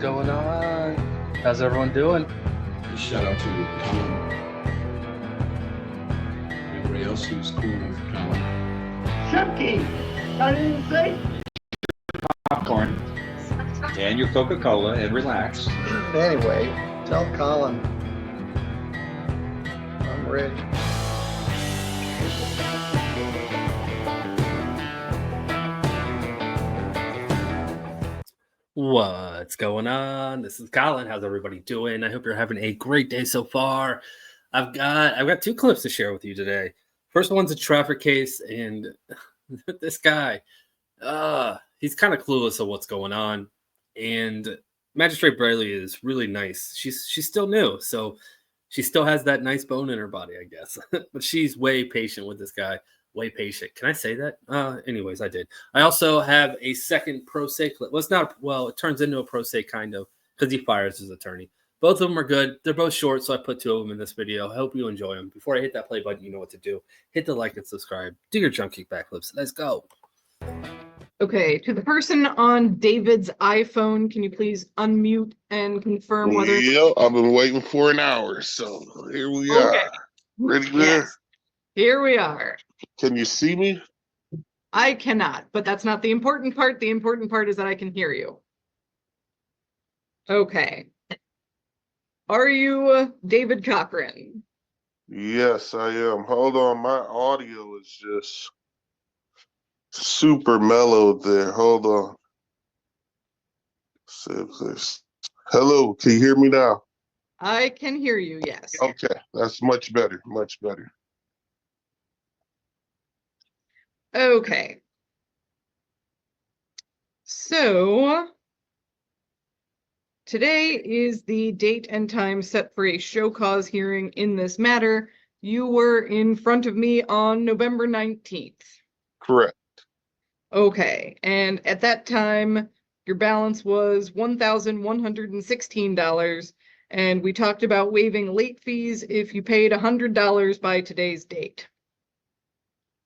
going on? How's everyone doing? Shout out to Colin. Everybody else who's cool with Colin. Chucky! I didn't say. Popcorn and your Coca-Cola and relax. Anyway, tell Colin I'm ready. What's going on? This is Colin. How's everybody doing? I hope you're having a great day so far. I've got two clips to share with you today. First one's a traffic case, and this guy, he's kind of clueless of what's going on. And Magistrate Braley is really nice. She's still new, so she still has that nice bone in her body, I guess. But she's way patient with this guy. Way patient. Can I say that? Anyways, I did. I also have a second pro se clip. Well, it's not. Well, it turns into a pro se kind of because he fires his attorney. Both of them are good. They're both short, so I put two of them in this video. I hope you enjoy them. Before I hit that play button, you know what to do. Hit the like and subscribe. Do your jump kick backflips. Let's go. Okay, to the person on David's iPhone, can you please unmute and confirm whether... Yep, I've been waiting for an hour, so here we are. Ready there? Yes. Here we are. Can you see me? I cannot, but that's not the important part. The important part is that I can hear you. Okay. Are you David Cochran? Yes, I am. Hold on, my audio is just super mellow there. Hold on. See if this. Hello, can you hear me now? I can hear you, yes. Okay, that's much better, much better. Okay. So today is the date and time set for a show cause hearing in this matter. You were in front of me on November 19th. Correct. Okay, and at that time, your balance was $1,116, and we talked about waiving late fees if you paid $100 by today's date.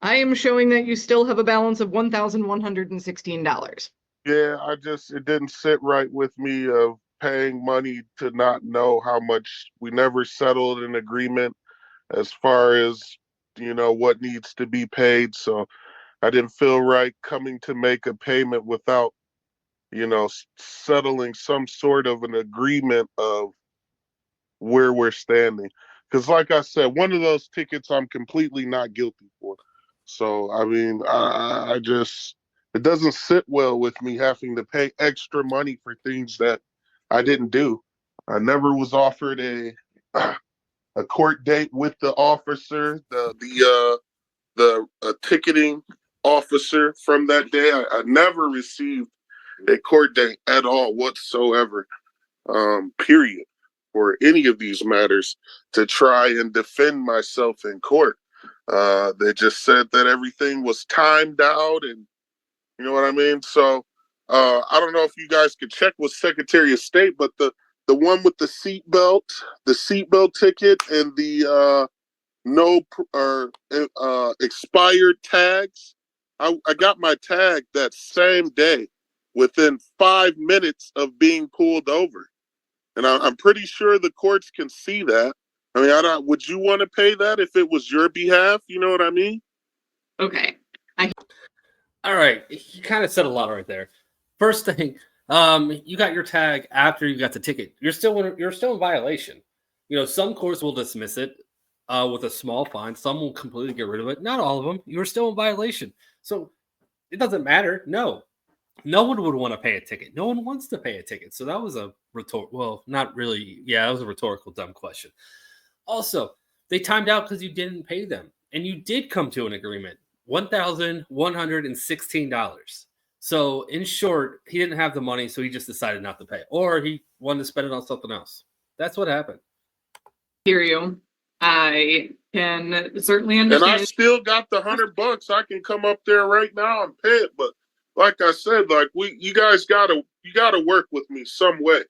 I am showing that you still have a balance of $1,116. Yeah, it didn't sit right with me of paying money to not know how much. We never settled an agreement as far as, what needs to be paid. So I didn't feel right coming to make a payment without, settling some sort of an agreement of where we're standing. Because like I said, one of those tickets I'm completely not guilty for. So, I mean, I just, it doesn't sit well with me having to pay extra money for things that I didn't do. I never was offered a court date with the officer, the ticketing officer from that day. I never received a court date at all whatsoever, period, for any of these matters to try and defend myself in court. They just said that everything was timed out, and you know what I mean? So I don't know if you guys could check with Secretary of State, but the one with the seatbelt ticket and the expired tags, I got my tag that same day within 5 minutes of being pulled over. And I'm pretty sure the courts can see that. I mean, would you want to pay that if it was your behalf? You know what I mean? Okay. All right, you kind of said a lot right there. First thing, you got your tag after you got the ticket. You're still in violation. Some courts will dismiss it with a small fine. Some will completely get rid of it. Not all of them. You're still in violation. So it doesn't matter. No one would want to pay a ticket. No one wants to pay a ticket. So that was a not really. Yeah, that was a rhetorical dumb question. Also, they timed out because you didn't pay them. And you did come to an agreement. $1,116. So in short, he didn't have the money, so he just decided not to pay. Or he wanted to spend it on something else. That's what happened. Hear you. I can certainly understand. And I still got the $100. I can come up there right now and pay it. But like I said, you guys gotta work with me some way.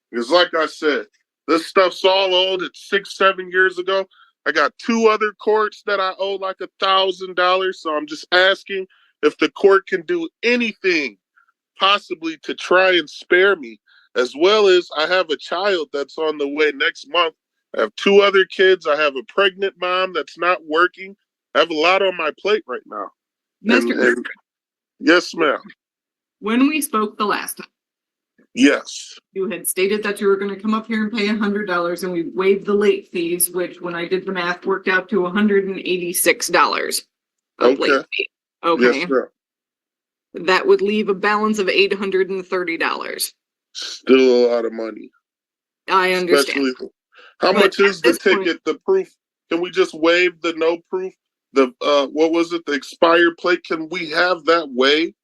Because like I said, this stuff's all old. It's 6-7 years ago. I got 2 other courts that I owe like $1,000. So I'm just asking if the court can do anything possibly to try and spare me as well as I have a child that's on the way next month. I have 2 other kids. I have a pregnant mom that's not working. I have a lot on my plate right now. And yes, ma'am. When we spoke the last time, Yes. you had stated that you were going to come up here and pay $100, and we waived the late fees, which, when I did the math, worked out to $186 of late Okay. fee. Okay. Yes, ma'am. That would leave a balance of $830. Still a lot of money. I understand. Especially, how But much is at the this point- ticket? The proof? Can we just waive the no proof? The what was it? The expired plate? Can we have that waived?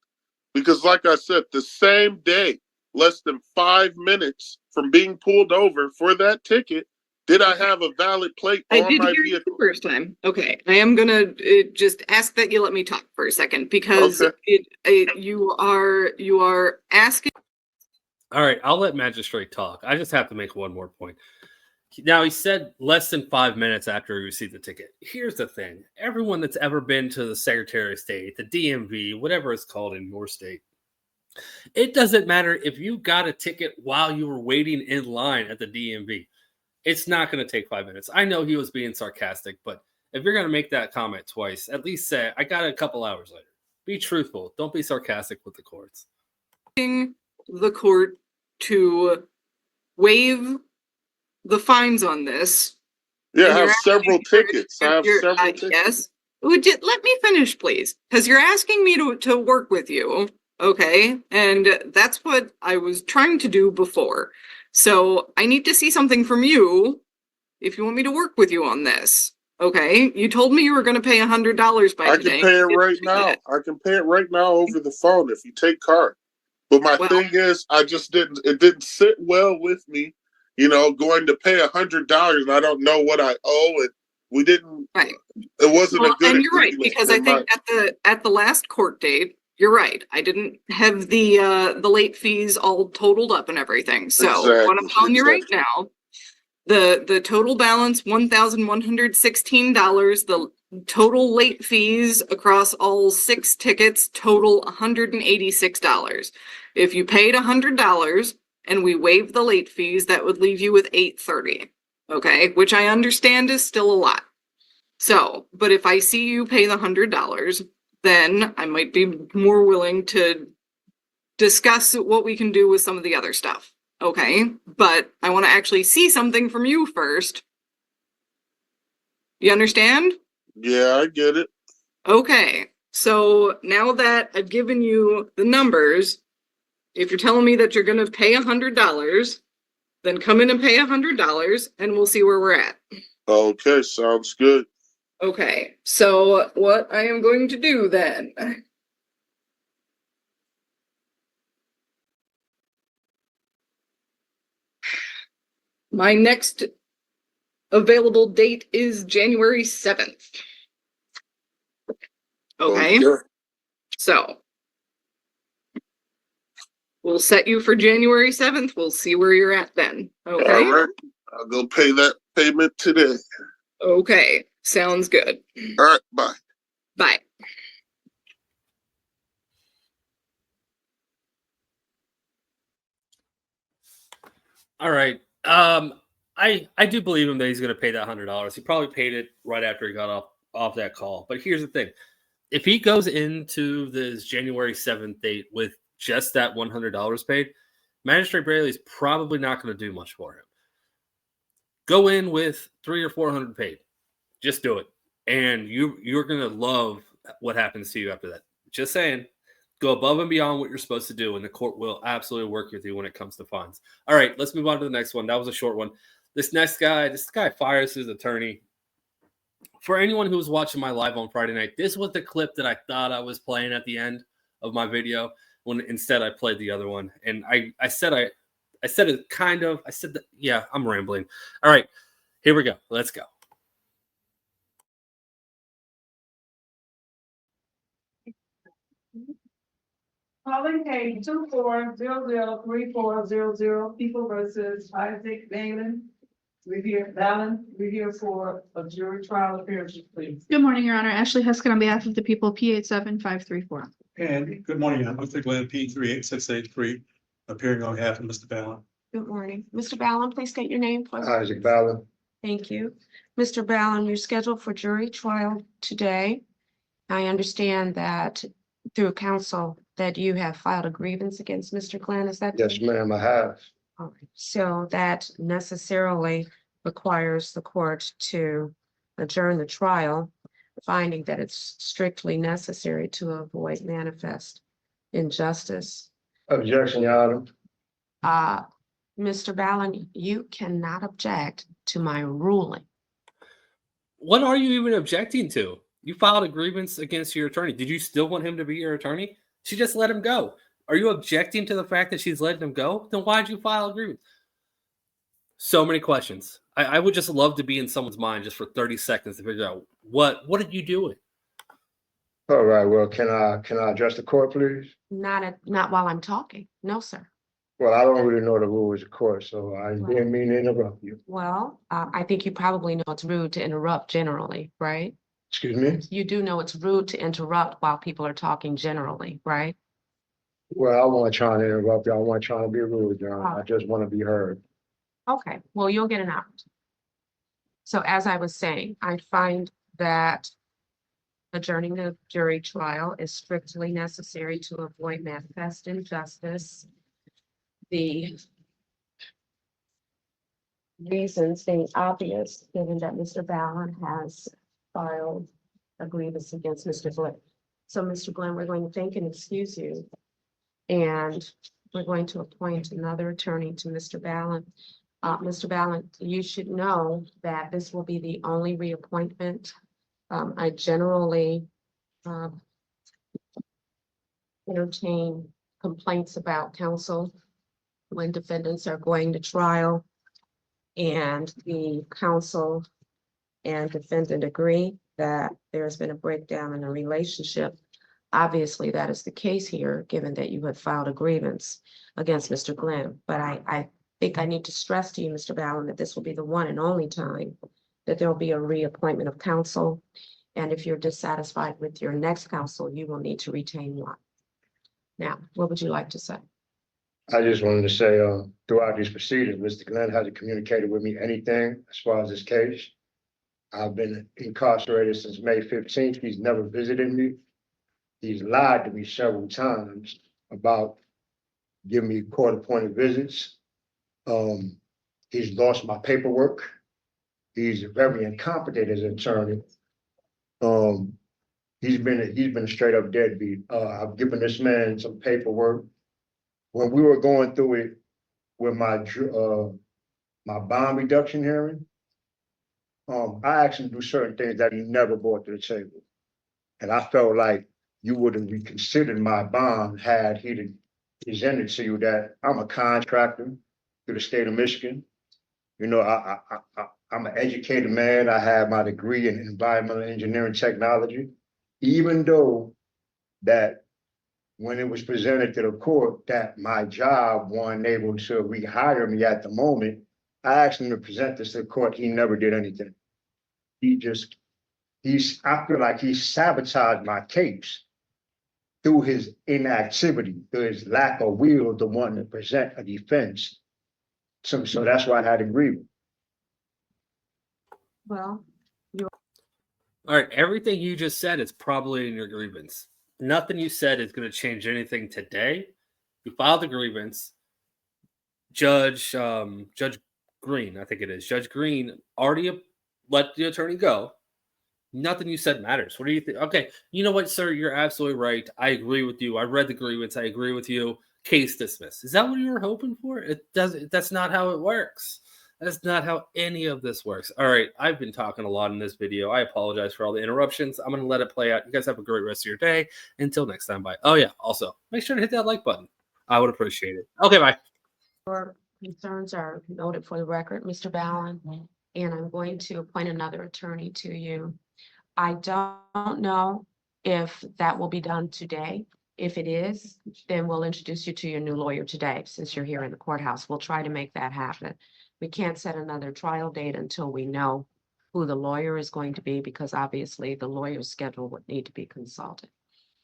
Because, like I said, the same day, less than 5 minutes from being pulled over for that ticket, did I have a valid plate I on did my hear you the vehicle? first time. Okay, I am gonna just ask that you let me talk for a second, because Okay. you are asking. All right, I'll let Magistrate talk. I just have to make one more point. Now, he said less than 5 minutes after he received the ticket. Here's the thing. Everyone that's ever been to the Secretary of State, the DMV, whatever it's called in your state, it doesn't matter if you got a ticket while you were waiting in line at the DMV. It's not going to take 5 minutes. I know he was being sarcastic, but if you're going to make that comment twice, at least say, I got it a couple hours later. Be truthful. Don't be sarcastic with the courts. The court to waive the fines on this. Yeah, And I have you're several asking- tickets. I have you're- several tickets. Yes. Let me finish, please, because you're asking me to work with you, okay? And that's what I was trying to do before. So I need to see something from you if you want me to work with you on this. Okay? You told me you were going to pay $100 by I today. can pay it You right didn't do now. that. I can pay it right now over the phone if you take card. But my Well- thing is, it didn't sit well with me, going to pay $100 and I don't know what I owe. And we didn't, Right. it wasn't a good And you're right, agreement because in I think at the last court date, you're right. I didn't have the late fees all totaled up and everything. So what I'm telling you right now, the total balance, $1,116. The total late fees across all 6 tickets total $186. If you paid $100 and we waived the late fees, that would leave you with $830. Okay, which I understand is still a lot. So, but if I see you pay the $100, then I might be more willing to discuss what we can do with some of the other stuff. Okay, but I want to actually see something from you first. You understand? Yeah, I get it. Okay, so now that I've given you the numbers, if you're telling me that you're going to pay $100, then come in and pay $100 and we'll see where we're at. Okay, sounds good. Okay, so what I am going to do then. My next available date is January 7th. Okay, so we'll set you for January 7th. We'll see where you're at then. Okay. All right. I'll go pay that payment today. Okay, sounds good. All right, bye. Bye. All right. I do believe him that he's going to pay that $100. He probably paid it right after he got off that call. But here's the thing: if he goes into this January 7th date with just that $100 paid, Magistrate Braley is probably not going to do much for him. Go in with $300 or $400 paid. Just do it, and you're going to love what happens to you after that. Just saying. Go above and beyond what you're supposed to do, and the court will absolutely work with you when it comes to fines. All right, let's move on to the next one. That was a short one. This guy fires his attorney. For anyone who was watching my live on Friday night, this was the clip that I thought I was playing at the end of my video, when instead I played the other one. And I said it kind of. I said that, yeah, I'm rambling. All right, here we go. Let's go. Colin Hay, 24003400, People versus Isaac Balin. We're here for a jury trial appearance, please. Good morning, Your Honor. Ashley Heskin on behalf of the people, P87534. And good morning, I'm Mr. Glenn, P38683, appearing on behalf of Mr. Ballin. Good morning. Mr. Ballin, please state your name, please. Isaac Ballin. Thank you. Mr. Ballin, you're scheduled for jury trial today. I understand that through counsel that you have filed a grievance against Mr. Glenn, is that? Yes, ma'am, I have. All right. So that necessarily requires the court to adjourn the trial, finding that it's strictly necessary to avoid manifest injustice. Objection, Your Honor. Mr. Ballin, you cannot object to my ruling. What are you even objecting to? You filed a grievance against your attorney. Did you still want him to be your attorney? She just let him go. Are you objecting to the fact that she's letting him go? Then why did you file a grievance? So many questions. I would just love to be in someone's mind just for 30 seconds to figure out what are you doing? All right, well, can I address the court, please? Not while I'm talking. No, sir. Well, I don't really know the rules of court, so I didn't mean to interrupt you. Well, I think you probably know it's rude to interrupt generally, right? Excuse me? You do know it's rude to interrupt while people are talking generally, right? Well, I wasn't trying to interrupt you. I wasn't trying to be rude, Your Honor. I just want to be heard. Okay, well, you'll get an out. So as I was saying, I find that adjourning the jury trial is strictly necessary to avoid manifest injustice. The reasons being obvious, given that Mr. Ballin has filed a grievance against Mr. Glenn. So, Mr. Glenn, we're going to thank and excuse you. And we're going to appoint another attorney to Mr. Ballin. Mr. Ballin, you should know that this will be the only reappointment. I generally entertain complaints about counsel when defendants are going to trial and the counsel and defendant agree that there's been a breakdown in the relationship. Obviously, that is the case here, given that you have filed a grievance against Mr. Glenn. But I think I need to stress to you, Mr. Ballin, that this will be the one and only time that there will be a reappointment of counsel. And if you're dissatisfied with your next counsel, you will need to retain one. Now, what would you like to say? I just wanted to say, throughout these proceedings, Mr. Glenn hasn't communicated with me anything as far as this case. I've been incarcerated since May 15th. He's never visited me. He's lied to me several times about giving me court-appointed visits. He's lost my paperwork. He's very incompetent as an attorney. He's been a straight up deadbeat. I've given this man some paperwork. When we were going through it with my bond reduction hearing, I asked him to do certain things that he never brought to the table. And I felt like you would have reconsidered my bond had he presented to you that I'm a contractor through the state of Michigan. You know, I'm an educated man. I have my degree in environmental engineering technology. Even though that when it was presented to the court that my job wasn't able to rehire me at the moment, I asked him to present this to the court. He never did anything. I feel like he sabotaged my case through his inactivity, through his lack of will to want to present a defense. So that's why I had to agree. Well, All right, everything you just said is probably in your grievance. Nothing you said is going to change anything today. You filed a grievance. Judge Green, I think it is. Judge Green already let the attorney go. Nothing you said matters. What do you think? Okay, you know what, sir? You're absolutely right. I agree with you. I read the grievance. I agree with you. Case dismissed. Is that what you were hoping for? That's not how it works. That's not how any of this works. All right, I've been talking a lot in this video. I apologize for all the interruptions. I'm going to let it play out. You guys have a great rest of your day. Until next time, bye. Oh, yeah, also, make sure to hit that like button. I would appreciate it. Okay, bye. your concerns are noted for the record, Mr. Ballin, and I'm going to appoint another attorney to you. I don't know if that will be done today. If it is, then we'll introduce you to your new lawyer today, since you're here in the courthouse. We'll try to make that happen. We can't set another trial date until we know who the lawyer is going to be, because obviously the lawyer's schedule would need to be consulted.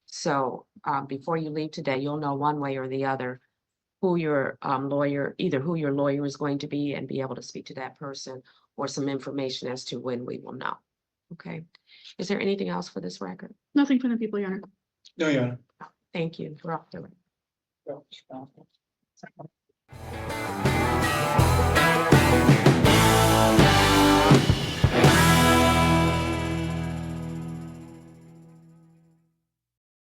So before you leave today, you'll know one way or the other who your lawyer, either who your lawyer is going to be and be able to speak to that person, or some information as to when we will know. Okay. Is there anything else for this record? Nothing from the people, Your Honor. No, Your Honor. Thank you. We're off the record.